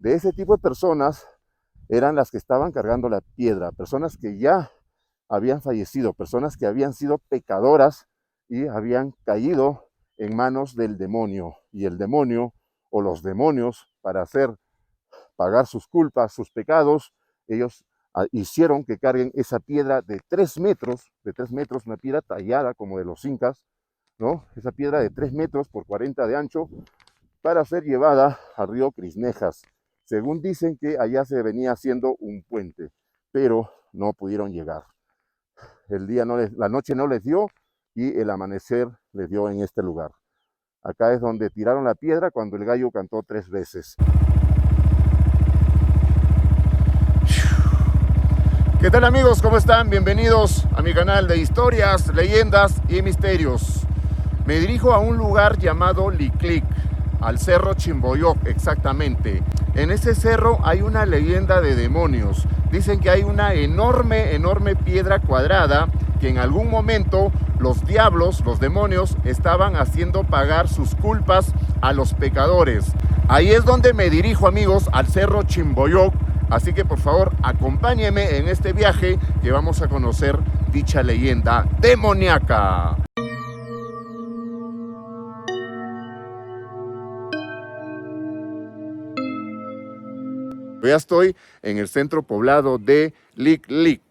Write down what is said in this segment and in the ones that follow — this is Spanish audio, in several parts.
De ese tipo de personas eran las que estaban cargando la piedra, personas que ya habían fallecido, personas que habían sido pecadoras y habían caído en manos del demonio. Y el demonio o los demonios, para hacer pagar sus culpas, sus pecados, ellos hicieron que carguen esa piedra de 3 metros, una piedra tallada como de los incas, ¿no? Esa piedra de 3 metros por 40 de ancho, para ser llevada al río Crisnejas. Según dicen que allá se venía haciendo un puente, pero no pudieron llegar. La noche no les dio y el amanecer les dio en este lugar. Acá es donde tiraron la piedra cuando el gallo cantó 3 veces. ¿Qué tal amigos? ¿Cómo están? Bienvenidos a mi canal de historias, leyendas y misterios. Me dirijo a un lugar llamado Liclic, al cerro Chimboyoc exactamente. En ese cerro hay una leyenda de demonios. Dicen que hay una enorme piedra cuadrada que en algún momento los diablos, los demonios, estaban haciendo pagar sus culpas a los pecadores. Ahí es donde me dirijo amigos, al cerro Chimboyoc. Así que por favor acompáñenme en este viaje que vamos a conocer dicha leyenda demoníaca. Ya estoy en el centro poblado de Liclic.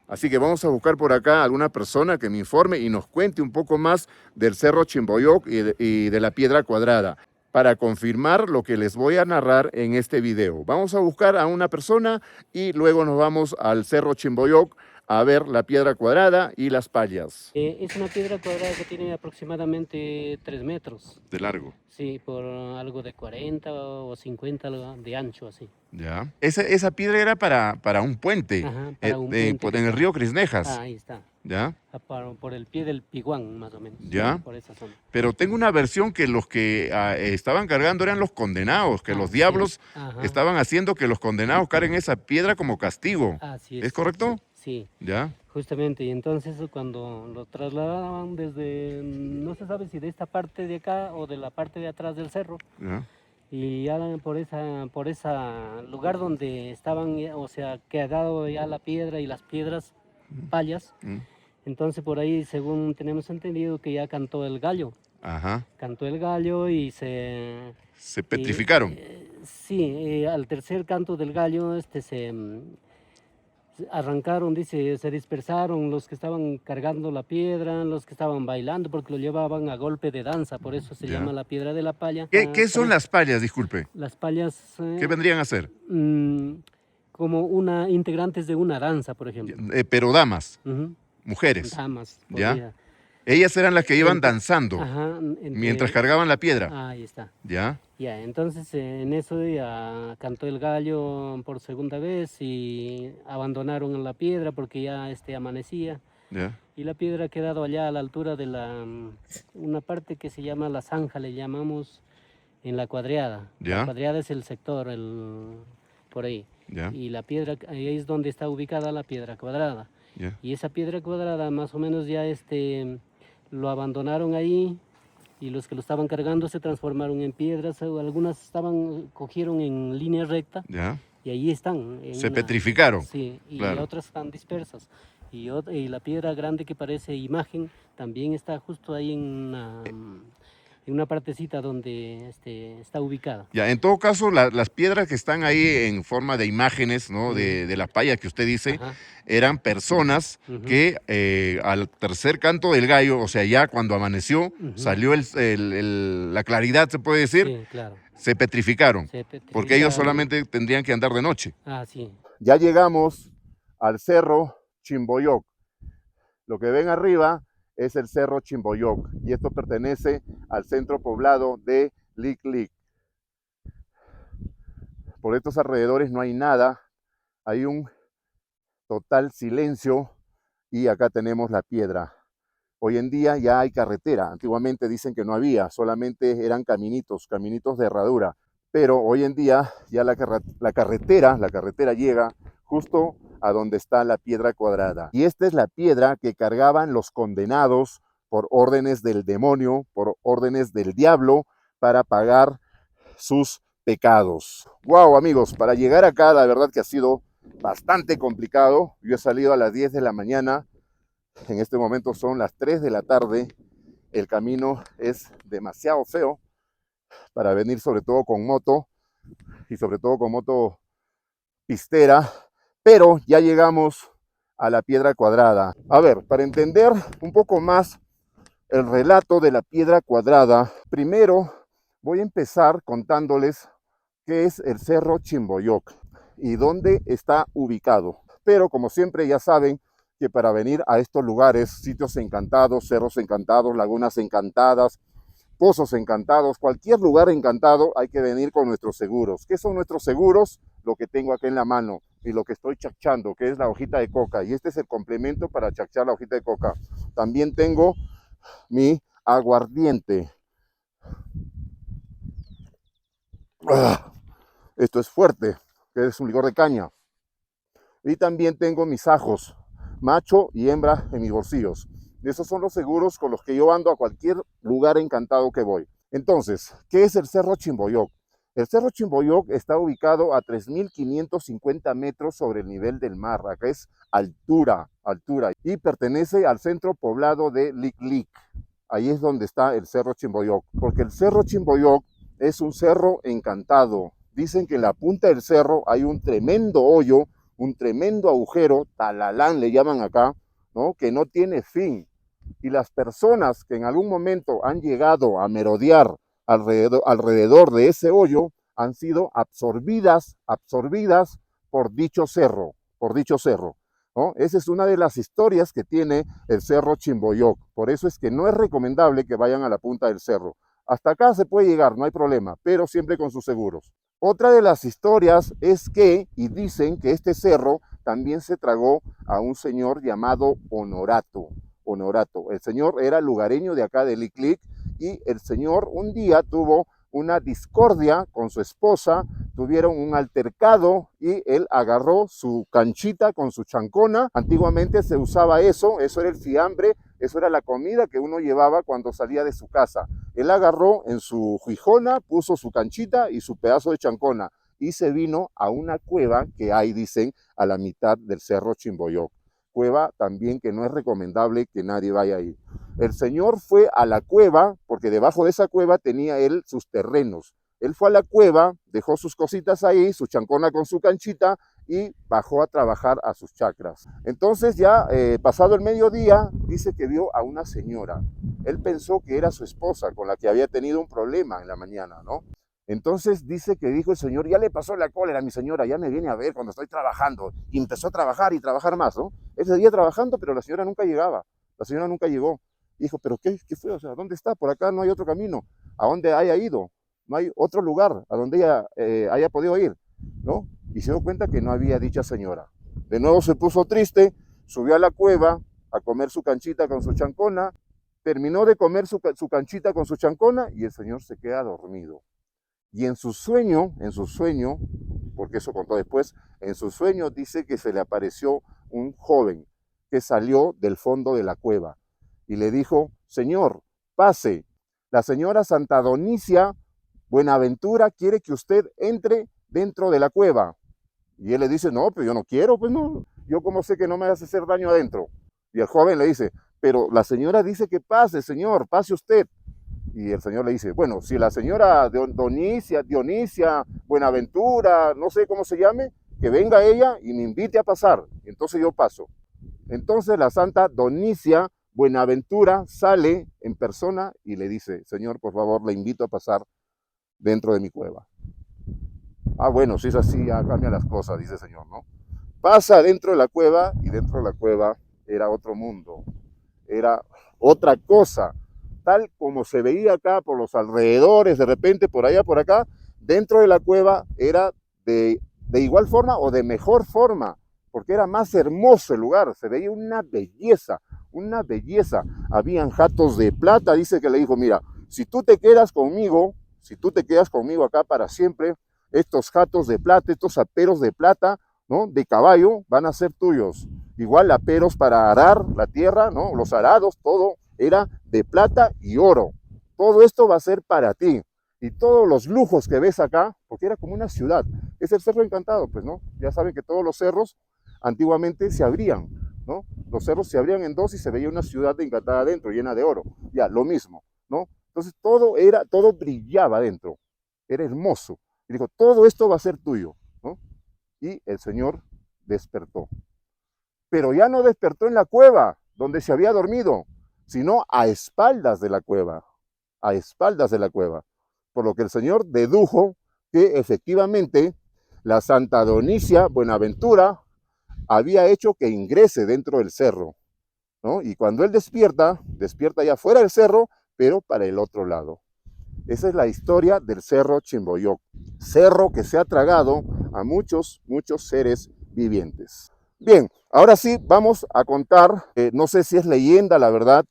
Así que vamos a buscar por acá alguna persona que me informe y nos cuente un poco más del cerro Chimboyoc y de la piedra cuadrada, para confirmar lo que les voy a narrar en este video. Vamos a buscar a una persona y luego nos vamos al cerro Chimboyoc a ver la piedra cuadrada y las payas. Es una piedra cuadrada que tiene aproximadamente 3 metros. De largo. Sí, por algo de 40 o 50 de ancho, así. Ya. Esa piedra era para un puente. Ajá, para un puente En el río Crisnejas. ahí está. ¿Ya? Por el pie del Piguán, más o menos. ¿Ya? Por esa zona. Pero tengo una versión que los que estaban cargando eran los condenados, que los diablos sí. estaban haciendo que los condenados carguen esa piedra como castigo. Así ¿Es correcto? Sí. ¿Ya? Justamente, y entonces cuando lo trasladaban desde, no se sabe si de esta parte de acá o de la parte de atrás del cerro, ¿Ya? y ya por esa lugar donde estaban, o sea, quedado ya la piedra y las piedras payas. Entonces por ahí, según tenemos entendido, que ya cantó el gallo. Ajá. Cantó el gallo y se petrificaron. Sí, al tercer canto del gallo arrancaron, dice, se dispersaron los que estaban cargando la piedra, los que estaban bailando, porque lo llevaban a golpe de danza, por eso se llama la piedra de la paya. ¿Qué son las payas, disculpe? Las payas... ¿Qué vendrían a ser? Como integrantes de una danza, por ejemplo. Pero damas, mujeres. Damas. ¿Ya? Ellas eran las que iban danzando mientras cargaban la piedra. Ahí está. ¿Ya? Ya, entonces en eso ya cantó el gallo por segunda vez y abandonaron la piedra porque ya amanecía. ¿Ya? Y la piedra ha quedado allá a la altura de una parte que se llama la zanja, le llamamos, en la cuadreada. ¿Ya? La cuadreada es el sector, por ahí. ¿Ya? Y la piedra, ahí es donde está ubicada la piedra cuadrada. ¿Ya? Y esa piedra cuadrada más o menos ya lo abandonaron ahí, y los que lo estaban cargando se transformaron en piedras, o algunas cogieron en línea recta. ¿Ya? Y ahí están. Se petrificaron. Sí, y claro. Otras están dispersas. Y la piedra grande que parece imagen también está justo ahí en una partecita donde está ubicada. Ya, en todo caso, las piedras que están ahí en forma de imágenes, ¿no? De la paya que usted dice, eran personas que al tercer canto del gallo, o sea, ya cuando amaneció, salió la claridad, se puede decir, sí, claro. Se petrificaron, porque ellos solamente tendrían que andar de noche. Sí. Ya llegamos al cerro Chimboyoc. Lo que ven arriba es el cerro Chimboyoc y esto pertenece al centro poblado de Liclic. Por estos alrededores no hay nada, hay un total silencio y acá tenemos la piedra. Hoy en día ya hay carretera, antiguamente dicen que no había, solamente eran caminitos de herradura, pero hoy en día ya la carretera llega justo a donde está la piedra cuadrada. Y esta es la piedra que cargaban los condenados por órdenes del demonio, por órdenes del diablo, para pagar sus pecados. Wow, amigos, para llegar acá la verdad que ha sido bastante complicado. Yo he salido a las 10 de la mañana, en este momento son las 3 de la tarde. El camino es demasiado feo para venir, sobre todo con moto, y sobre todo con moto pistera, pero ya llegamos a la Piedra Cuadrada. A ver, para entender un poco más el relato de la Piedra Cuadrada, primero voy a empezar contándoles qué es el Cerro Chimboyok y dónde está ubicado. Pero como siempre ya saben que para venir a estos lugares, sitios encantados, cerros encantados, lagunas encantadas, pozos encantados, cualquier lugar encantado, hay que venir con nuestros seguros. ¿Qué son nuestros seguros? Lo que tengo aquí en la mano y lo que estoy chachando, que es la hojita de coca. Y este es el complemento para chachar la hojita de coca. También tengo mi aguardiente. Esto es fuerte, que es un licor de caña. Y también tengo mis ajos, macho y hembra, en mis bolsillos. Esos son los seguros con los que yo ando a cualquier lugar encantado que voy. Entonces, ¿qué es el Cerro Chimboyok? El Cerro Chimboyok está ubicado a 3.550 metros sobre el nivel del mar. Acá es altura, y pertenece al centro poblado de Liclic. Ahí es donde está el Cerro Chimboyok, porque el Cerro Chimboyok es un cerro encantado. Dicen que en la punta del cerro hay un tremendo hoyo, un tremendo agujero, talalán le llaman acá, ¿no? Que no tiene fin. Y las personas que en algún momento han llegado a merodear alrededor de ese hoyo han sido absorbidas por dicho cerro, ¿no? Esa es una de las historias que tiene el Cerro Chimboyok. Por eso es que no es recomendable que vayan a la punta del cerro. Hasta acá se puede llegar, no hay problema, pero siempre con sus seguros. Otra de las historias es que, y dicen que este cerro también se tragó a un señor llamado Honorato. El señor era lugareño de acá de Liclic y el señor un día tuvo una discordia con su esposa, tuvieron un altercado y él agarró su canchita con su chancona. Antiguamente se usaba eso era el fiambre, eso era la comida que uno llevaba cuando salía de su casa. Él agarró en su jijona, puso su canchita y su pedazo de chancona y se vino a una cueva que hay, dicen, a la mitad del Cerro Chimboyok. Cueva también que no es recomendable que nadie vaya ahí. El señor fue a la cueva porque debajo de esa cueva tenía él sus terrenos. Él fue a la cueva, dejó sus cositas ahí, su chancona con su canchita y bajó a trabajar a sus chacras. Entonces ya pasado el mediodía, dice que vio a una señora. Él pensó que era su esposa con la que había tenido un problema en la mañana, ¿no? Entonces dice que dijo el señor, ya le pasó la cólera a mi señora, ya me viene a ver cuando estoy trabajando. Y empezó a trabajar y trabajar más, ¿no? Él seguía trabajando, pero la señora nunca llegaba. La señora nunca llegó. Dijo, ¿pero qué fue? O sea, ¿dónde está? Por acá no hay otro camino. ¿A dónde haya ido? No hay otro lugar a donde ella haya podido ir, ¿no? Y se dio cuenta que no había dicha señora. De nuevo se puso triste, subió a la cueva a comer su canchita con su chancona, terminó de comer su canchita con su chancona y el señor se queda dormido. Y en su sueño, porque eso contó después, en su sueño dice que se le apareció un joven que salió del fondo de la cueva y le dijo, señor, pase, la señora Santa Donicia Buenaventura quiere que usted entre dentro de la cueva. Y él le dice, no, pero yo no quiero, pues no, yo como sé que no me hace hacer daño adentro. Y el joven le dice, pero la señora dice que pase, señor, pase usted. Y el señor le dice, bueno, si la señora Dionisia, Buenaventura, no sé cómo se llame, que venga ella y me invite a pasar. Entonces yo paso. Entonces la santa Dionisia Buenaventura sale en persona y le dice, señor, por favor, le invito a pasar dentro de mi cueva. Ah, bueno, si es así, ya cambian las cosas, dice el señor, ¿no? Pasa dentro de la cueva y dentro de la cueva era otro mundo, era otra cosa. Tal como se veía acá por los alrededores, de repente por allá, por acá, dentro de la cueva era de igual forma o de mejor forma, porque era más hermoso el lugar, se veía una belleza, una belleza. Habían jatos de plata, dice que le dijo, mira, si tú te quedas conmigo acá para siempre, estos jatos de plata, estos aperos de plata, ¿no? De caballo, van a ser tuyos. Igual aperos para arar la tierra, ¿no? Los arados, todo era de plata y oro. Todo esto va a ser para ti. y todos los lujos que ves acá, porque era como una ciudad. Es el Cerro Encantado, pues, ¿no? Ya saben que todos los cerros antiguamente se abrían, ¿no? Los cerros se abrían en dos y se veía una ciudad encantada adentro, llena de oro. Ya, lo mismo, ¿no? Entonces todo brillaba adentro, era hermoso. Y dijo, todo esto va a ser tuyo, ¿no? Y el Señor despertó. Pero ya no despertó en la cueva donde se había dormido, sino a espaldas de la cueva, a espaldas de la cueva. Por lo que el Señor dedujo que efectivamente la Santa Donicia Buenaventura había hecho que ingrese dentro del cerro, ¿no? Y cuando él despierta, despierta ya fuera del cerro, pero para el otro lado. Esa es la historia del Cerro Chimboyó, cerro que se ha tragado a muchos seres vivientes. Bien, ahora sí vamos a contar, no sé si es leyenda, la verdad,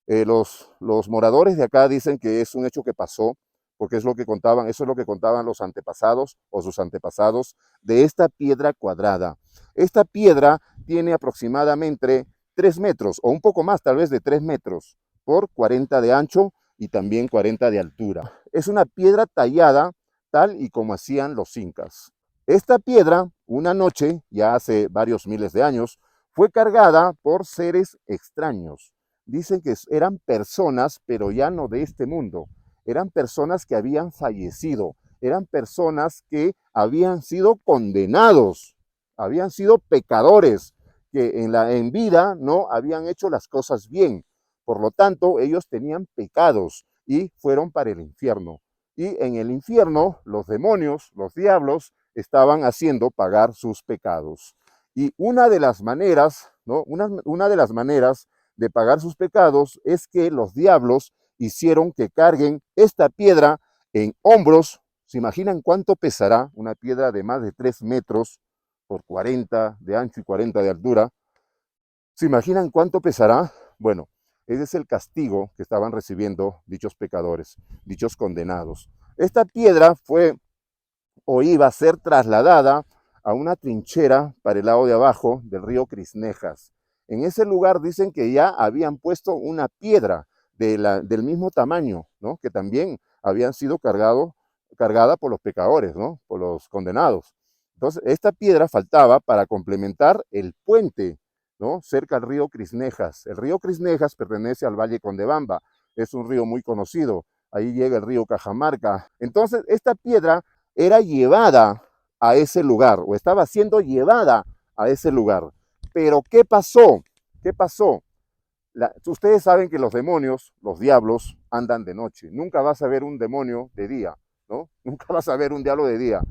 los moradores de acá dicen que es un hecho que pasó, porque es lo que contaban, eso es lo que contaban los antepasados o sus antepasados de esta piedra cuadrada. Esta piedra tiene aproximadamente 3 metros o un poco más, tal vez de 3 metros por 40 de ancho y también 40 de altura. Es una piedra tallada tal y como hacían los incas. Esta piedra, una noche, ya hace varios miles de años, fue cargada por seres extraños. Dicen que eran personas, pero ya no de este mundo. Eran personas que habían fallecido, eran personas que habían sido condenados, habían sido pecadores, que en vida no habían hecho las cosas bien. Por lo tanto, ellos tenían pecados y fueron para el infierno. Y en el infierno, los demonios, los diablos, estaban haciendo pagar sus pecados. Y una de las maneras, ¿no? Una de las maneras de pagar sus pecados es que los diablos hicieron que carguen esta piedra en hombros. ¿Se imaginan cuánto pesará una piedra de más de 3 metros por 40 de ancho y 40 de altura? ¿Se imaginan cuánto pesará? Bueno, ese es el castigo que estaban recibiendo dichos pecadores, dichos condenados. Esta piedra fue o iba a ser trasladada a una trinchera para el lado de abajo del río Crisnejas. En ese lugar dicen que ya habían puesto una piedra del mismo tamaño, ¿no? Que también habían sido cargada por los pecadores, ¿no? Por los condenados. Entonces, esta piedra faltaba para complementar el puente, ¿no? Cerca al río Crisnejas. El río Crisnejas pertenece al Valle Condebamba, es un río muy conocido. Ahí llega el río Cajamarca. Entonces, esta piedra era llevada a ese lugar, o estaba siendo llevada a ese lugar. Pero, ¿qué pasó? ¿Qué pasó? Ustedes saben que los demonios, los diablos, andan de noche. Nunca vas a ver un demonio de día, ¿no? Nunca vas a ver un diablo de día.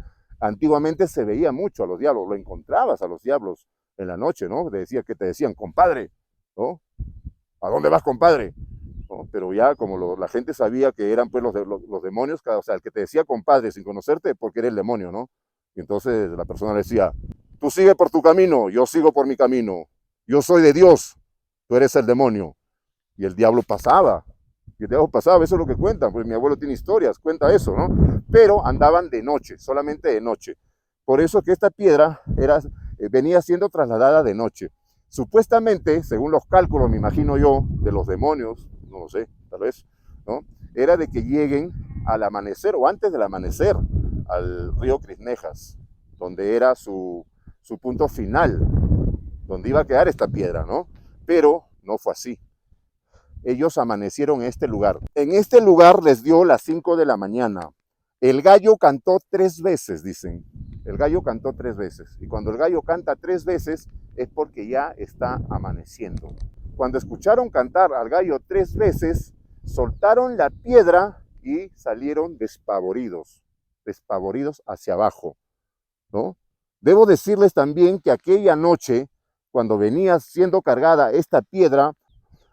Antiguamente se veía mucho a los diablos, lo encontrabas a los diablos en la noche, ¿no? Que te decían, compadre, ¿no? ¿A dónde vas, compadre? ¿No? Pero ya como la gente sabía que eran pues los demonios, o sea, el que te decía compadre sin conocerte, porque era el demonio, ¿no? Y entonces la persona le decía, tú sigue por tu camino, yo sigo por mi camino, yo soy de Dios, tú eres el demonio. Y el diablo pasaba, eso es lo que cuentan, pues mi abuelo tiene historias, cuenta eso, ¿no? Pero andaban de noche, solamente de noche. Por eso que esta piedra venía siendo trasladada de noche. Supuestamente, según los cálculos, me imagino yo, de los demonios, no lo sé, tal vez, ¿no? Era de que lleguen al amanecer o antes del amanecer al río Crisnejas, donde era su punto final, donde iba a quedar esta piedra, ¿no? Pero no fue así. Ellos amanecieron en este lugar. En este lugar les dio las 5 de la mañana. El gallo cantó 3 veces, dicen. El gallo cantó 3 veces. Y cuando el gallo canta 3 veces es porque ya está amaneciendo. Cuando escucharon cantar al gallo 3 veces, soltaron la piedra y salieron despavoridos hacia abajo, ¿no? Debo decirles también que aquella noche, cuando venía siendo cargada esta piedra,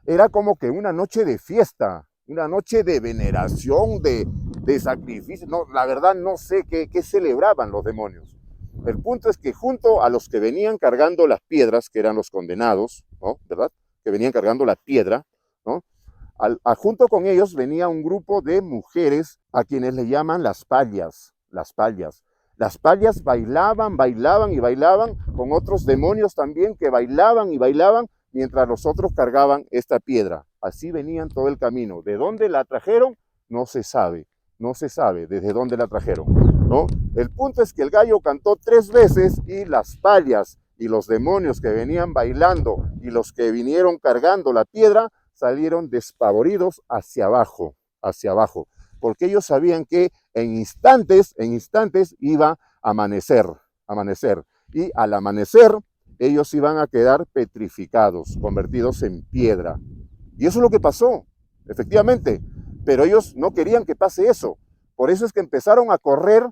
era como que una noche de fiesta, una noche de veneración, de sacrificio. No, la verdad no sé qué celebraban los demonios. El punto es que junto a los que venían cargando las piedras, que eran los condenados, ¿no? ¿Verdad? Que venían cargando la piedra, ¿no? Junto con ellos venía un grupo de mujeres a quienes le llaman las payas, las payas. Las payas bailaban con otros demonios también que bailaban y bailaban mientras los otros cargaban esta piedra. Así venían todo el camino. ¿De dónde la trajeron? No se sabe. no se sabe desde dónde la trajeron, ¿no? El punto es que el gallo cantó 3 veces y las payas y los demonios que venían bailando y los que vinieron cargando la piedra salieron despavoridos hacia abajo, porque ellos sabían que en instantes iba a amanecer, y al amanecer ellos iban a quedar petrificados, convertidos en piedra. Y eso es lo que pasó, efectivamente, pero ellos no querían que pase eso. Por eso es que empezaron a correr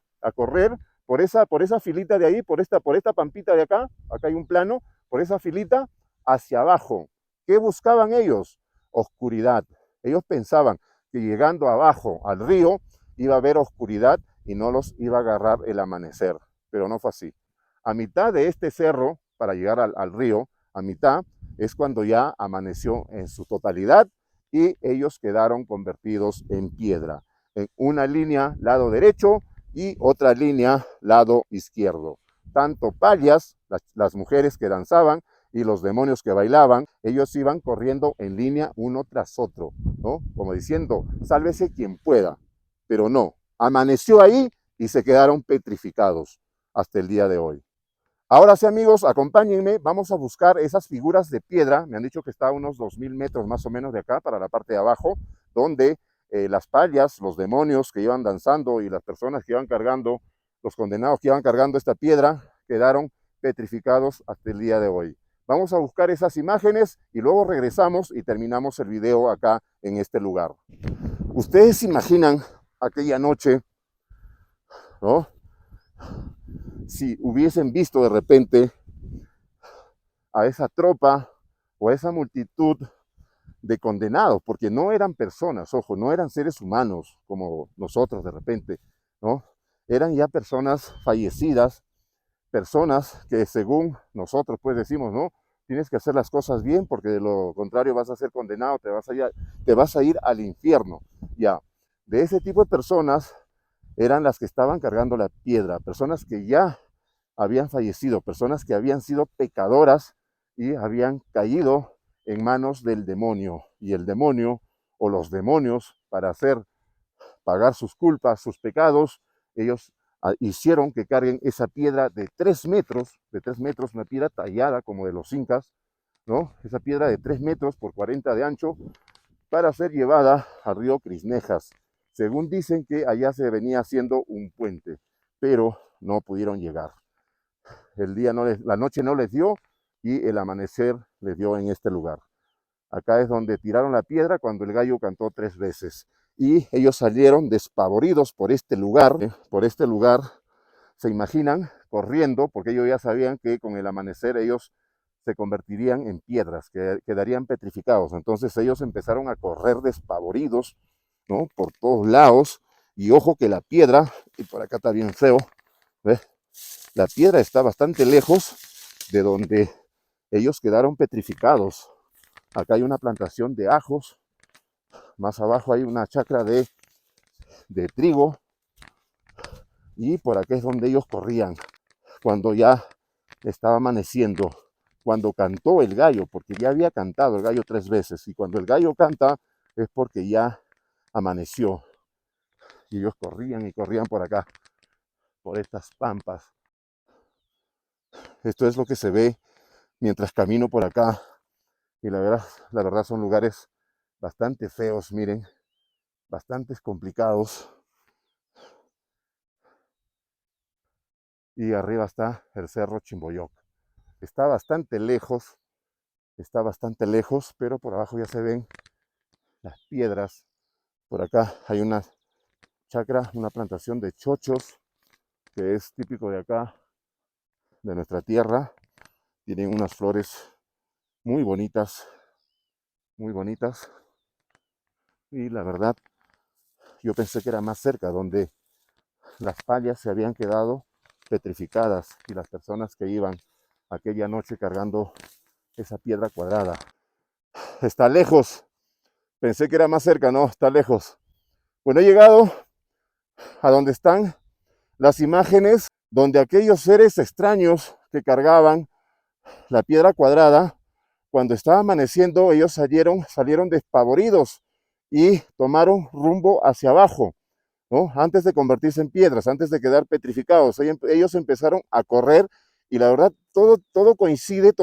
por esa filita de ahí, por esta pampita de acá hay un plano, por esa filita hacia abajo. ¿Qué buscaban ellos? Oscuridad. Ellos pensaban que llegando abajo al río iba a haber oscuridad y no los iba a agarrar el amanecer, pero no fue así. A mitad de este cerro, para llegar al río, a mitad es cuando ya amaneció en su totalidad y ellos quedaron convertidos en piedra, en una línea lado derecho y otra línea lado izquierdo. Tanto payas, las mujeres que danzaban, y los demonios que bailaban, ellos iban corriendo en línea uno tras otro, ¿no? Como diciendo, sálvese quien pueda, pero no, amaneció ahí y se quedaron petrificados hasta el día de hoy. Ahora sí, amigos, acompáñenme, vamos a buscar esas figuras de piedra, me han dicho que está a unos 2000 metros más o menos de acá, para la parte de abajo, donde las payas, los demonios que iban danzando y las personas que iban cargando, los condenados que iban cargando esta piedra, quedaron petrificados hasta el día de hoy. Vamos a buscar esas imágenes y luego regresamos y terminamos el video acá en este lugar. Ustedes se imaginan aquella noche, ¿no? Si hubiesen visto de repente a esa tropa o a esa multitud de condenados, porque no eran personas, ojo, no eran seres humanos como nosotros de repente, ¿no? Eran ya personas fallecidas, personas que según nosotros pues decimos, ¿no? Tienes que hacer las cosas bien porque de lo contrario vas a ser condenado, te vas a ir al infierno. Ya, de ese tipo de personas eran las que estaban cargando la piedra, personas que ya habían fallecido, personas que habían sido pecadoras y habían caído en manos del demonio. Y el demonio o los demonios, para hacer pagar sus culpas, sus pecados, ellos hicieron que carguen esa piedra de 3 metros, una piedra tallada como de los incas, ¿no? Esa piedra de 3 metros por 40 de ancho, para ser llevada al río Crisnejas. Según dicen que allá se venía haciendo un puente, pero no pudieron llegar. La noche no les dio y el amanecer les dio en este lugar. Acá es donde tiraron la piedra cuando el gallo cantó 3 veces. Y ellos salieron despavoridos por este lugar. Se imaginan corriendo, porque ellos ya sabían que con el amanecer ellos se convertirían en piedras, que quedarían petrificados. Entonces ellos empezaron a correr despavoridos, ¿no? Por todos lados. Y ojo que la piedra, y por acá está bien feo, ¿ves? La piedra está bastante lejos de donde ellos quedaron petrificados. Acá hay una plantación de ajos, más abajo hay una chacra de trigo, y por acá es donde ellos corrían cuando ya estaba amaneciendo, cuando cantó el gallo, porque ya había cantado el gallo 3 veces, y cuando el gallo canta es porque ya amaneció. Y ellos corrían y corrían por acá, por estas pampas. Esto es lo que se ve mientras camino por acá, y la verdad son lugares bastante feos, miren, bastante complicados. Y arriba está el cerro Chimboyoc. Está bastante lejos, pero por abajo ya se ven las piedras. Por acá hay una chacra, una plantación de chochos, que es típico de acá, de nuestra tierra. Tienen unas flores muy bonitas, y la verdad yo pensé que era más cerca, donde las payas se habían quedado petrificadas y las personas que iban aquella noche cargando esa piedra cuadrada. Está lejos, pensé que era más cerca, no, está lejos. Bueno, he llegado a donde están las imágenes donde aquellos seres extraños que cargaban la piedra cuadrada, cuando estaba amaneciendo, ellos salieron despavoridos y tomaron rumbo hacia abajo. ¿no? Antes de convertirse en piedras, antes de quedar petrificados. Ellos empezaron a correr y la verdad todo coincide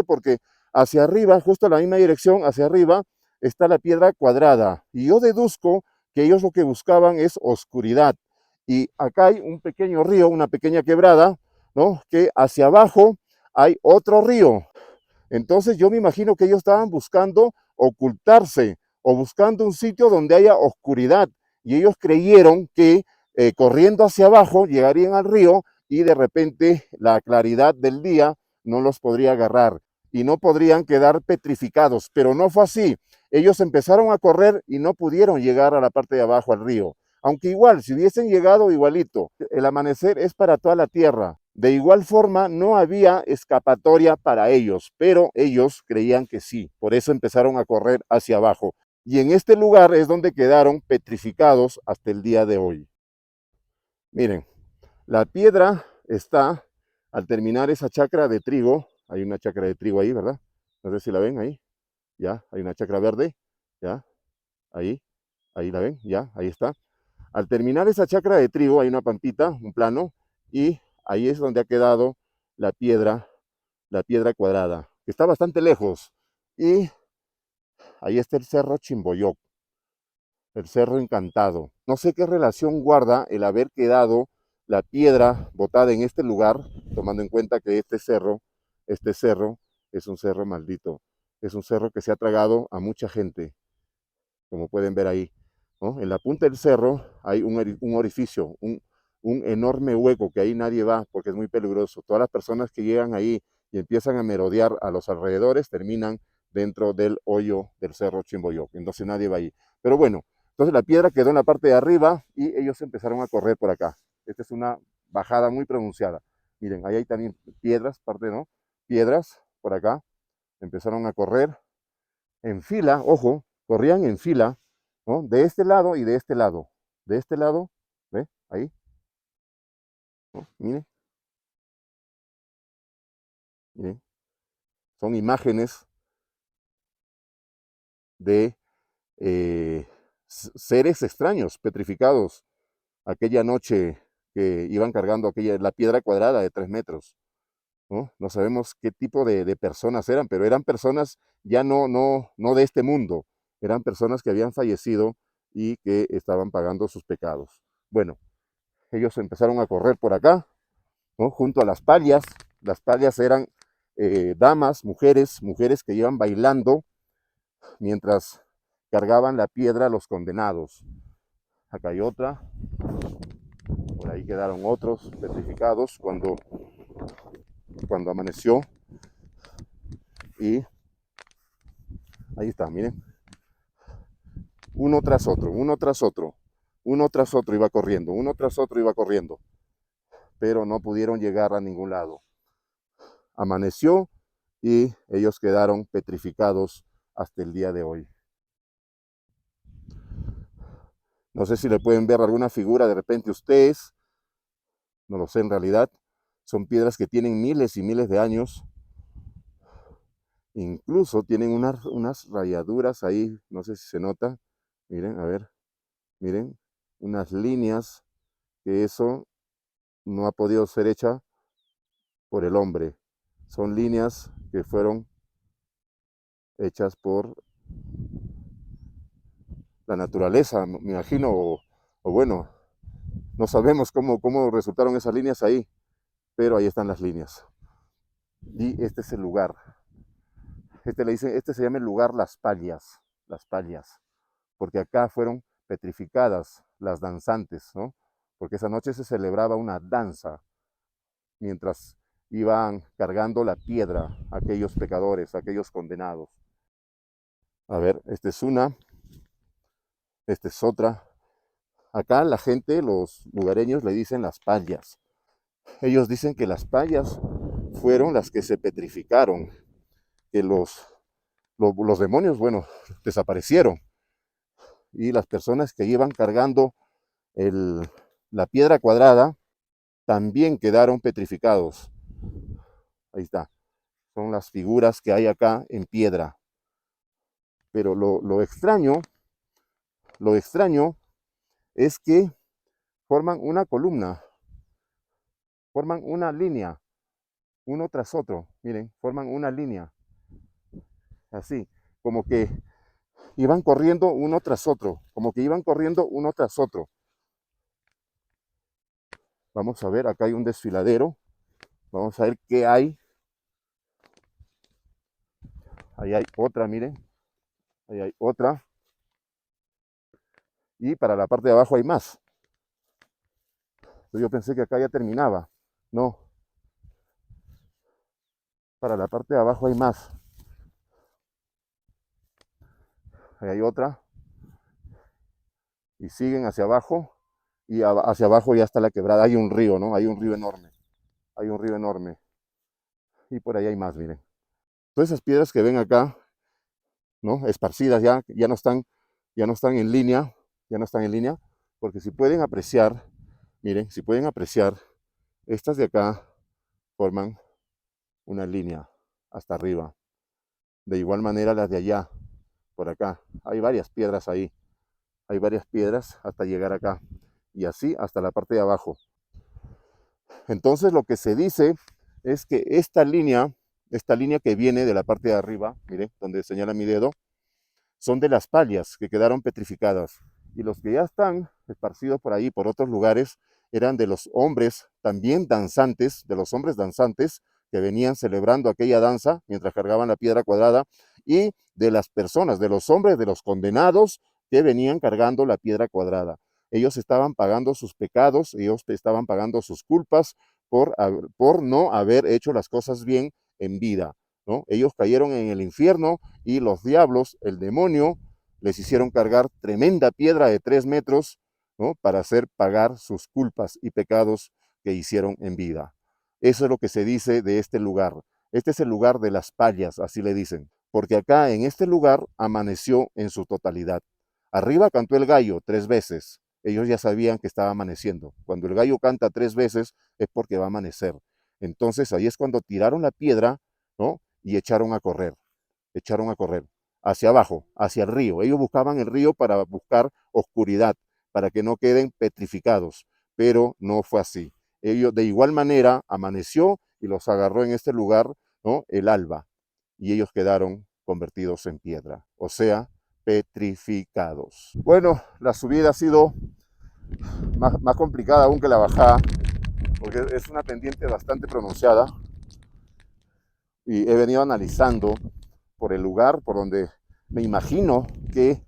porque hacia arriba, justo a la misma dirección, hacia arriba, está la piedra cuadrada. Y yo deduzco que ellos lo que buscaban es oscuridad. Y acá hay un pequeño río, una pequeña quebrada, ¿no? Que hacia abajo hay otro río. Entonces yo me imagino que ellos estaban buscando ocultarse o buscando un sitio donde haya oscuridad. Y ellos creyeron que corriendo hacia abajo llegarían al río y de repente la claridad del día no los podría agarrar y no podrían quedar petrificados. Pero no fue así. Ellos empezaron a correr y no pudieron llegar a la parte de abajo al río. Aunque igual, si hubiesen llegado igualito, el amanecer es para toda la tierra. De igual forma, no había escapatoria para ellos, pero ellos creían que sí. Por eso empezaron a correr hacia abajo. Y en este lugar es donde quedaron petrificados hasta el día de hoy. Miren, la piedra está, al terminar esa chacra de trigo, hay una chacra de trigo ahí, ¿verdad? No sé si la ven ahí. Ya, hay una chacra verde. Ya, ahí la ven, ya, ahí está. Al terminar esa chacra de trigo hay una pampita, un plano, y ahí es donde ha quedado la piedra cuadrada, que está bastante lejos. Y ahí está el cerro Chimboyoc, el cerro encantado. No sé qué relación guarda el haber quedado la piedra botada en este lugar, tomando en cuenta que este cerro es un cerro maldito. Es un cerro que se ha tragado a mucha gente, como pueden ver ahí, ¿no? En la punta del cerro hay un orificio, un enorme hueco que ahí nadie va porque es muy peligroso. Todas las personas que llegan ahí y empiezan a merodear a los alrededores terminan dentro del hoyo del cerro Chimboyoc. Entonces nadie va ahí. Pero bueno, entonces la piedra quedó en la parte de arriba y ellos empezaron a correr por acá. Esta es una bajada muy pronunciada. Miren, ahí hay también piedras, parte, ¿no? Piedras por acá. Empezaron a correr en fila, ojo, corrían en fila, ¿no? De este lado y de este lado. De este lado, ¿ve? Ahí, ¿no? Miren, miren. Son imágenes de seres extraños, petrificados, aquella noche que iban cargando la piedra cuadrada de 3 metros. ¿No? No sabemos qué tipo de personas eran, pero eran personas ya no de este mundo. Eran personas que habían fallecido y que estaban pagando sus pecados. Bueno, ellos empezaron a correr por acá, ¿no? Junto a las palias. Las palias eran damas, mujeres que iban bailando mientras cargaban la piedra a los condenados. Acá hay otra, por ahí quedaron otros petrificados cuando amaneció. Y ahí está, miren, uno tras otro, uno tras otro, uno tras otro iba corriendo, uno tras otro iba corriendo, pero no pudieron llegar a ningún lado. Amaneció y ellos quedaron petrificados hasta el día de hoy. No sé si le pueden ver alguna figura de repente ustedes, no lo sé en realidad. Son piedras que tienen miles y miles de años. Incluso tienen unas rayaduras ahí, no sé si se nota. Miren, a ver, miren, unas líneas que eso no ha podido ser hecha por el hombre. Son líneas que fueron hechas por la naturaleza, me imagino, o bueno, no sabemos cómo resultaron esas líneas ahí, pero ahí están las líneas. Y este es el lugar. Este se llama el lugar Las Palias, porque acá fueron petrificadas las danzantes, ¿no? Porque esa noche se celebraba una danza mientras iban cargando la piedra aquellos pecadores, aquellos condenados. A ver, esta es una, esta es otra. Acá la gente, los lugareños le dicen las payas. Ellos dicen que las payas fueron las que se petrificaron, que los demonios, bueno, desaparecieron. Y las personas que iban cargando la piedra cuadrada también quedaron petrificados. Ahí está. Son las figuras que hay acá en piedra. Pero lo extraño es que forman una columna, forman una línea, uno tras otro, miren, forman una línea, así, como que iban corriendo uno tras otro, como que iban corriendo uno tras otro. Vamos a ver, acá hay un desfiladero, vamos a ver qué hay. Ahí hay otra, miren, ahí hay otra. Y para la parte de abajo hay más. Yo pensé que acá ya terminaba. No. Para la parte de abajo hay más. Ahí hay otra. Y siguen hacia abajo. Y hacia abajo ya está la quebrada. Hay un río, ¿no? Hay un río enorme. Hay un río enorme. Y por ahí hay más, miren. Todas esas piedras que ven acá, ¿no? Esparcidas ya no están en línea. Ya no están en línea. Porque si pueden apreciar, miren, si pueden apreciar, estas de acá forman una línea hasta arriba. De igual manera las de allá, por acá. Hay varias piedras ahí. Hay varias piedras hasta llegar acá. Y así hasta la parte de abajo. Entonces lo que se dice es que esta línea que viene de la parte de arriba, miren, donde señala mi dedo, son de las pallas que quedaron petrificadas. Y los que ya están esparcidos por ahí, por otros lugares, eran de los hombres también danzantes, de los hombres danzantes que venían celebrando aquella danza mientras cargaban la piedra cuadrada, y de las personas, de los hombres, de los condenados que venían cargando la piedra cuadrada. Ellos estaban pagando sus pecados, ellos estaban pagando sus culpas por no haber hecho las cosas bien en vida, ¿no? Ellos cayeron en el infierno y los diablos, el demonio, les hicieron cargar tremenda piedra de 3 metros, ¿no? Para hacer pagar sus culpas y pecados que hicieron en vida. Eso es lo que se dice de este lugar. Este es el lugar de las pallas, así le dicen, porque acá en este lugar amaneció en su totalidad. Arriba cantó el gallo 3 veces. Ellos ya sabían que estaba amaneciendo. Cuando el gallo canta 3 veces es porque va a amanecer. Entonces ahí es cuando tiraron la piedra, ¿no? Y echaron a correr hacia abajo, hacia el río. Ellos buscaban el río para buscar oscuridad, para que no queden petrificados, pero no fue así. Ellos de igual manera amaneció y los agarró en este lugar, ¿no? El alba, y ellos quedaron convertidos en piedra, o sea, petrificados. Bueno, la subida ha sido más complicada aún que la bajada, porque es una pendiente bastante pronunciada, y he venido analizando por el lugar por donde me imagino que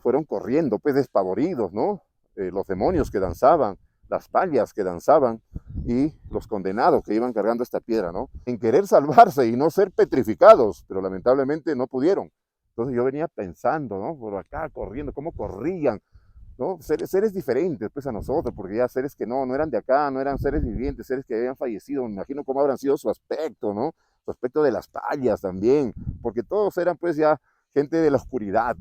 fueron corriendo, pues despavoridos, ¿no? Los demonios que danzaban, las pallas que danzaban y los condenados que iban cargando esta piedra, ¿no? En querer salvarse y no ser petrificados, pero lamentablemente no pudieron. Entonces yo venía pensando, ¿no? Por acá corriendo, cómo corrían, ¿no? Seres diferentes, pues a nosotros, porque ya seres que no eran de acá, no eran seres vivientes, seres que habían fallecido. Me imagino cómo habrán sido su aspecto, ¿no? Su aspecto de las pallas también, porque todos eran pues ya gente de la oscuridad,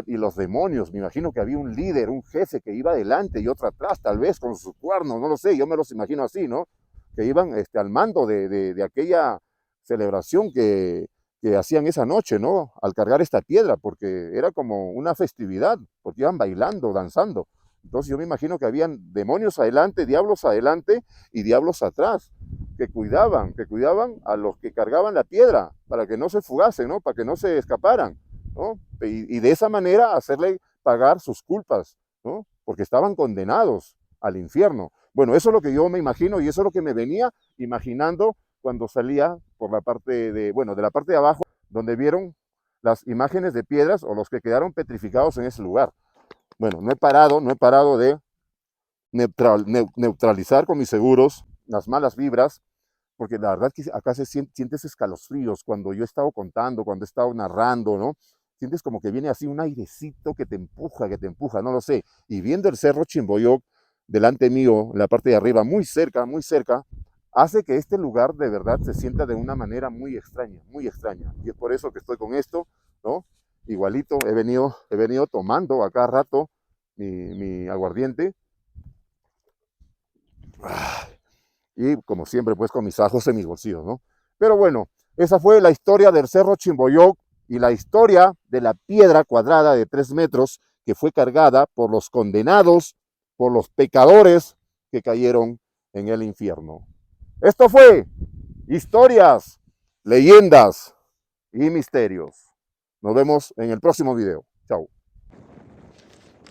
y los demonios. Me imagino que había un líder, un jefe que iba adelante y otro atrás, tal vez con sus cuernos, no lo sé, yo me los imagino así, ¿no? Que iban al mando de aquella celebración que hacían esa noche, ¿no? Al cargar esta piedra, porque era como una festividad, porque iban bailando, danzando. Entonces yo me imagino que habían demonios adelante, diablos adelante y diablos atrás, que cuidaban a los que cargaban la piedra, para que no se fugasen, ¿no? Para que no se escaparan, ¿no? Y de esa manera hacerle pagar sus culpas, ¿no? Porque estaban condenados al infierno. Bueno, eso es lo que yo me imagino y eso es lo que me venía imaginando cuando salía por la parte de la parte de abajo, donde vieron las imágenes de piedras o los que quedaron petrificados en ese lugar. Bueno, no he parado de neutralizar con mis seguros las malas vibras, porque la verdad que acá sientes escalofríos cuando yo he estado contando, cuando he estado narrando, ¿no? Sientes como que viene así un airecito que te empuja, no lo sé. Y viendo el cerro Chimboyó delante mío, en la parte de arriba, muy cerca, hace que este lugar de verdad se sienta de una manera muy extraña, muy extraña. Y es por eso que estoy con esto, ¿no? Igualito, he venido tomando a cada rato mi aguardiente. Y como siempre, pues con mis ajos en mis bolsillos, ¿no? Pero bueno, esa fue la historia del Cerro Chimboyó y la historia de la piedra cuadrada de 3 metros que fue cargada por los condenados por los pecadores que cayeron en el infierno. Esto fue historias, leyendas y misterios. Nos vemos en el próximo video. Chao.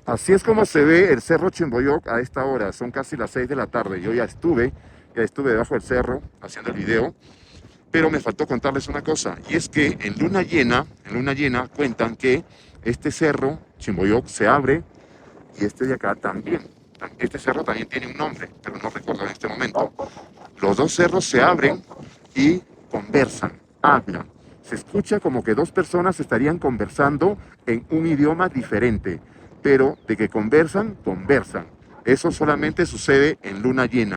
Así es como se ve el Cerro Chimboyok a esta hora. Son casi las 6 de la tarde. Yo ya estuve debajo del cerro haciendo el video. Pero me faltó contarles una cosa. Y es que en luna llena cuentan que este cerro, Chimboyok, se abre. Y este de acá también. Este cerro también tiene un nombre, pero no recuerdo en este momento. Los dos cerros se abren y conversan, hablan. Se escucha como que dos personas estarían conversando en un idioma diferente, pero de que conversan, conversan. Eso solamente sucede en luna llena.